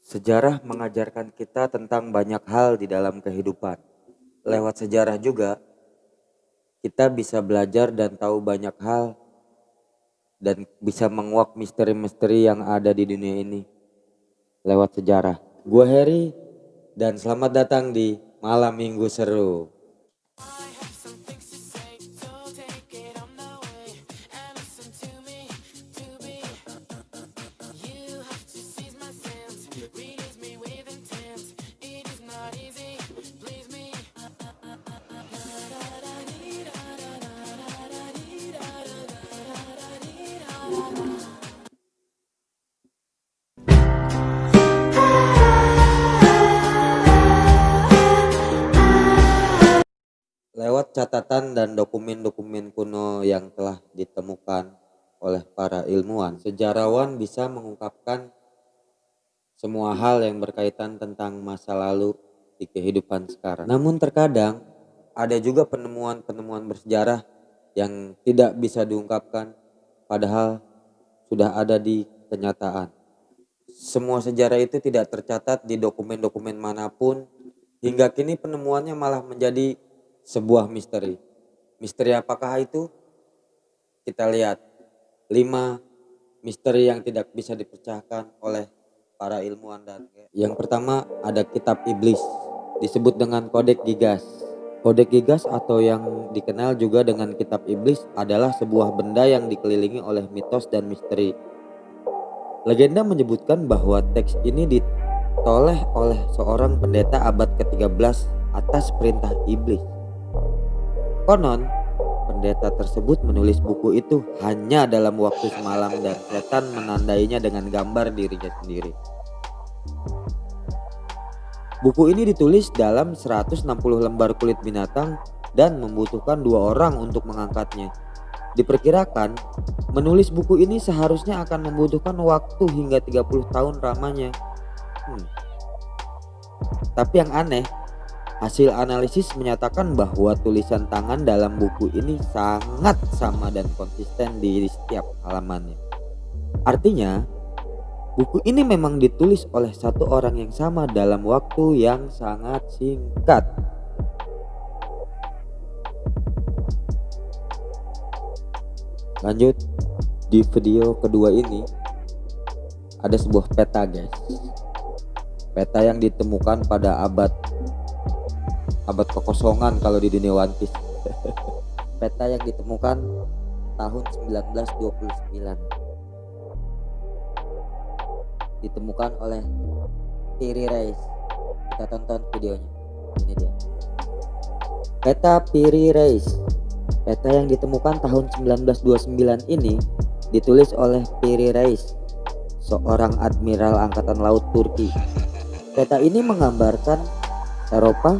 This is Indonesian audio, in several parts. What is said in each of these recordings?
Sejarah mengajarkan kita tentang banyak hal di dalam kehidupan. Lewat sejarah juga, kita bisa belajar dan tahu banyak hal dan bisa menguak misteri-misteri yang ada di dunia ini lewat sejarah. Gue Heri dan selamat datang di Malam Minggu Seru. Lewat catatan dan dokumen-dokumen kuno yang telah ditemukan oleh para ilmuwan, sejarawan bisa mengungkapkan semua hal yang berkaitan tentang masa lalu di kehidupan sekarang. Namun terkadang ada juga penemuan-penemuan bersejarah yang tidak bisa diungkapkan padahal sudah ada di kenyataan. Semua sejarah itu tidak tercatat di dokumen-dokumen manapun. Hingga kini penemuannya malah menjadi sebuah misteri. Misteri apakah itu? Kita lihat 5 misteri yang tidak bisa dipecahkan oleh para ilmuwan. Dan yang pertama ada kitab iblis, disebut dengan Kodeks Gigas. Kodeks Gigas atau yang dikenal juga dengan kitab iblis adalah sebuah benda yang dikelilingi oleh mitos dan misteri. Legenda menyebutkan bahwa teks ini ditoleh oleh seorang pendeta abad ke-13 atas perintah iblis. Konon, pendeta tersebut menulis buku itu hanya dalam waktu semalam dan setan menandainya dengan gambar dirinya sendiri. Buku ini ditulis dalam 160 lembar kulit binatang dan membutuhkan 2 orang untuk mengangkatnya. Diperkirakan, menulis buku ini seharusnya akan membutuhkan waktu hingga 30 tahun lamanya. Tapi yang aneh, hasil analisis menyatakan bahwa tulisan tangan dalam buku ini sangat sama dan konsisten di setiap halamannya. Artinya, buku ini memang ditulis oleh satu orang yang sama dalam waktu yang sangat singkat. Lanjut, di video kedua ini ada sebuah peta, guys. Peta yang ditemukan pada abad kekosongan kalau di dunia One Piece. Peta yang ditemukan tahun 1929. Ditemukan oleh Piri Reis. Kita tonton videonya. Ini dia. Peta Piri Reis. Peta yang ditemukan tahun 1929 ini ditulis oleh Piri Reis, seorang admiral angkatan laut Turki. Peta ini menggambarkan Eropa,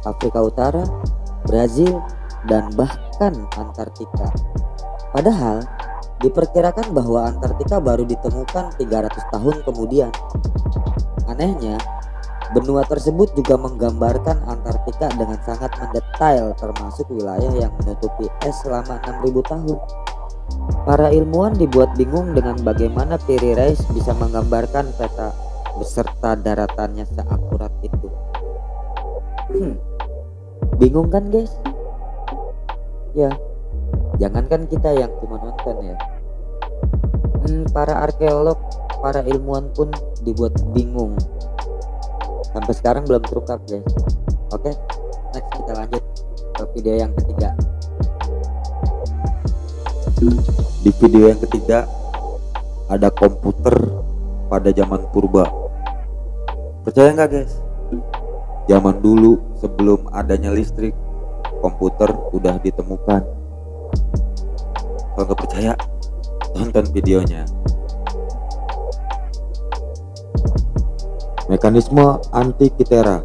Afrika Utara, Brazil, dan bahkan Antartika. Padahal diperkirakan bahwa Antartika baru ditemukan 300 tahun kemudian. Anehnya, benua tersebut juga menggambarkan Antartika dengan sangat mendetail, termasuk wilayah yang menutupi es selama 6000 tahun. Para ilmuwan dibuat bingung dengan bagaimana Piri Reis bisa menggambarkan peta beserta daratannya seakurat itu. Bingung kan, guys? Ya, jangankan kita yang cuma nonton ya. Para arkeolog, para ilmuwan pun dibuat bingung. Sampai sekarang belum terungkap, guys. Oke, next kita lanjut ke video yang ketiga. Di video yang ketiga ada komputer pada zaman purba. Percaya nggak, guys? Zaman dulu sebelum adanya listrik, komputer udah ditemukan. Kalau nggak percaya, tonton videonya. Mekanisme Antikythera.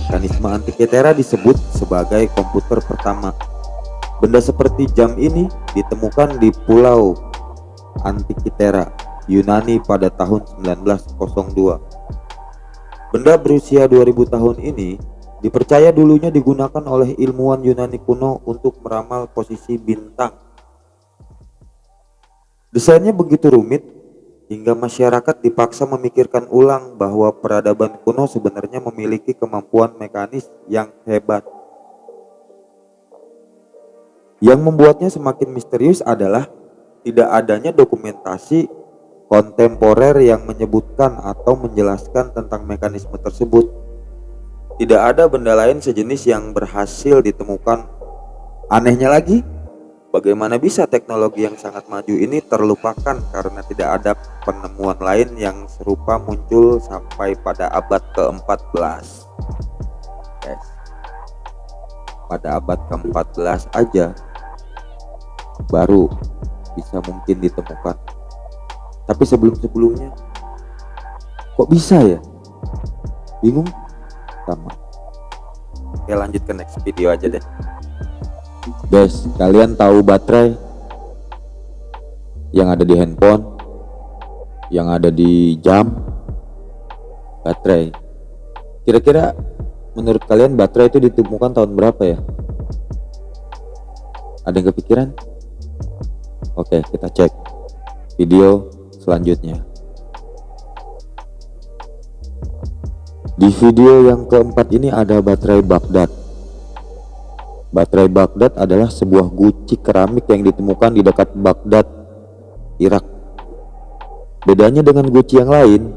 Mekanisme Antikythera disebut sebagai komputer pertama. Benda seperti jam ini ditemukan di Pulau Antikythera, Yunani pada tahun 1902. Benda berusia 2000 tahun ini dipercaya dulunya digunakan oleh ilmuwan Yunani kuno untuk meramal posisi bintang. Desainnya begitu rumit hingga masyarakat dipaksa memikirkan ulang bahwa peradaban kuno sebenarnya memiliki kemampuan mekanis yang hebat. Yang membuatnya semakin misterius adalah tidak adanya dokumentasi kontemporer yang menyebutkan atau menjelaskan tentang mekanisme tersebut. Tidak ada benda lain sejenis yang berhasil ditemukan. Anehnya lagi, bagaimana bisa teknologi yang sangat maju ini terlupakan karena tidak ada penemuan lain yang serupa muncul sampai pada abad ke-14. Guys, pada abad ke-14 aja baru bisa mungkin ditemukan. Tapi sebelum-sebelumnya kok bisa ya? Bingung sama. Oke, lanjut ke next video aja deh. Guys, kalian tahu baterai yang ada di handphone, yang ada di jam, baterai. Kira-kira menurut kalian baterai itu ditemukan tahun berapa ya? Ada yang kepikiran? Oke, kita cek video selanjutnya. Di video yang keempat ini ada baterai Baghdad. Baterai Baghdad adalah sebuah guci keramik yang ditemukan di dekat Baghdad, Irak. Bedanya dengan guci yang lain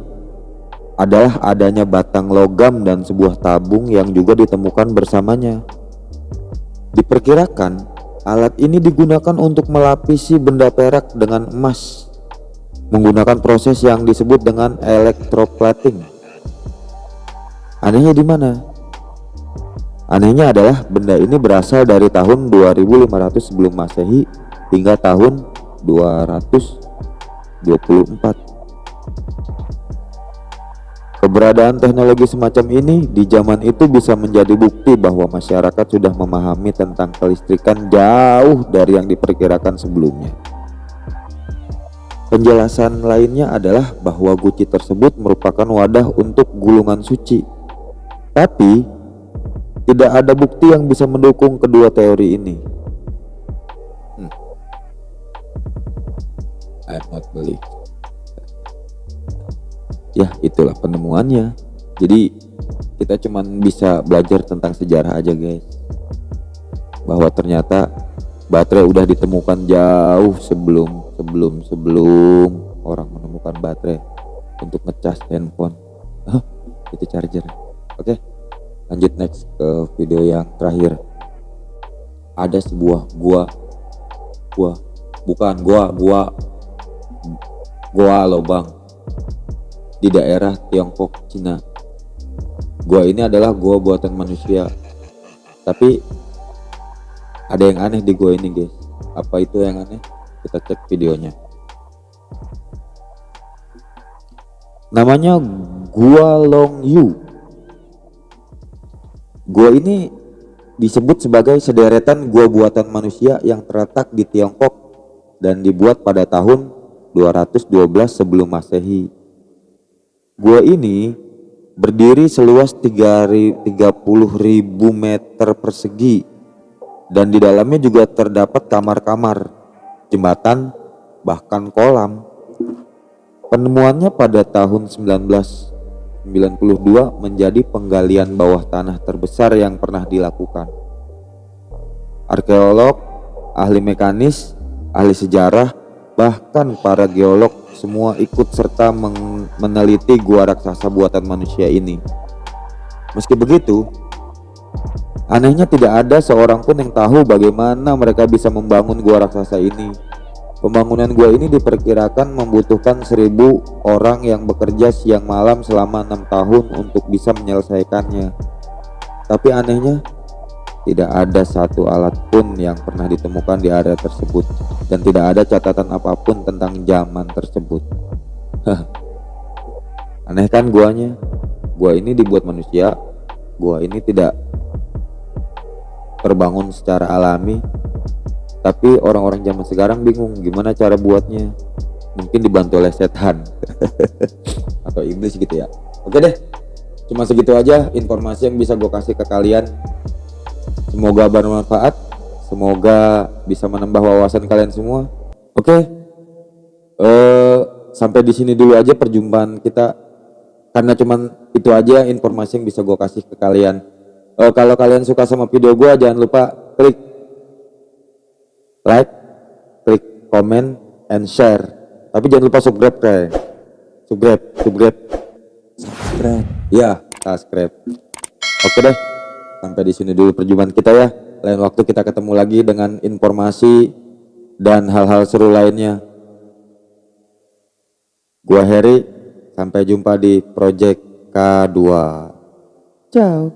adalah adanya batang logam dan sebuah tabung yang juga ditemukan bersamanya. Diperkirakan alat ini digunakan untuk melapisi benda perak dengan emas menggunakan proses yang disebut dengan electroplating. Anehnya di mana? Anehnya adalah benda ini berasal dari tahun 2500 sebelum Masehi hingga tahun 224. Keberadaan teknologi semacam ini di zaman itu bisa menjadi bukti bahwa masyarakat sudah memahami tentang kelistrikan jauh dari yang diperkirakan sebelumnya. Penjelasan lainnya adalah bahwa guci tersebut merupakan wadah untuk gulungan suci. Tapi tidak ada bukti yang bisa mendukung kedua teori ini. I not believe. Ya, itulah penemuannya. Jadi kita cuman bisa belajar tentang sejarah aja guys, bahwa ternyata baterai udah ditemukan jauh sebelum orang menemukan baterai untuk ngecas handphone. Itu charger. Oke, lanjut next ke video yang terakhir. Ada sebuah gua lobang di daerah Tiongkok, Cina. Gua ini adalah gua buatan manusia. Tapi ada yang aneh di gua ini guys. Apa itu yang aneh? Kita cek videonya. Namanya Gua Long Yu. Gua ini disebut sebagai sederetan gua buatan manusia yang terletak di Tiongkok dan dibuat pada tahun 212 sebelum Masehi. Gua ini berdiri seluas 30.000 meter persegi dan di dalamnya juga terdapat kamar-kamar, jembatan, bahkan kolam. Penemuannya pada tahun 1992 menjadi penggalian bawah tanah terbesar yang pernah dilakukan. Arkeolog, ahli mekanis, ahli sejarah, bahkan para geolog semua ikut serta meneliti gua raksasa buatan manusia ini. Meski begitu, anehnya tidak ada seorang pun yang tahu bagaimana mereka bisa membangun gua raksasa ini. Pembangunan gua ini diperkirakan membutuhkan 1.000 orang yang bekerja siang malam selama 6 tahun untuk bisa menyelesaikannya. Tapi anehnya, tidak ada satu alat pun yang pernah ditemukan di area tersebut dan tidak ada catatan apapun tentang zaman tersebut. Aneh kan guanya? Gua ini dibuat manusia, gua ini tidak terbangun secara alami. Tapi orang-orang zaman sekarang bingung gimana cara buatnya. Mungkin dibantu oleh setan atau iblis gitu ya. Oke deh, cuma segitu aja informasi yang bisa gue kasih ke kalian. Semoga bermanfaat, semoga bisa menambah wawasan kalian semua. Oke, sampai di sini dulu aja perjumpaan kita, karena cuman itu aja informasi yang bisa gue kasih ke kalian. Kalau kalian suka sama video gue, jangan lupa klik like, klik comment, and share. Tapi jangan lupa subscribe, kayak subscribe, ya, subscribe. Oke deh, sampai di sini dulu perjumpaan kita ya. Lain waktu kita ketemu lagi dengan informasi dan hal-hal seru lainnya. Gua Heri, sampai jumpa di project K2. Ciao.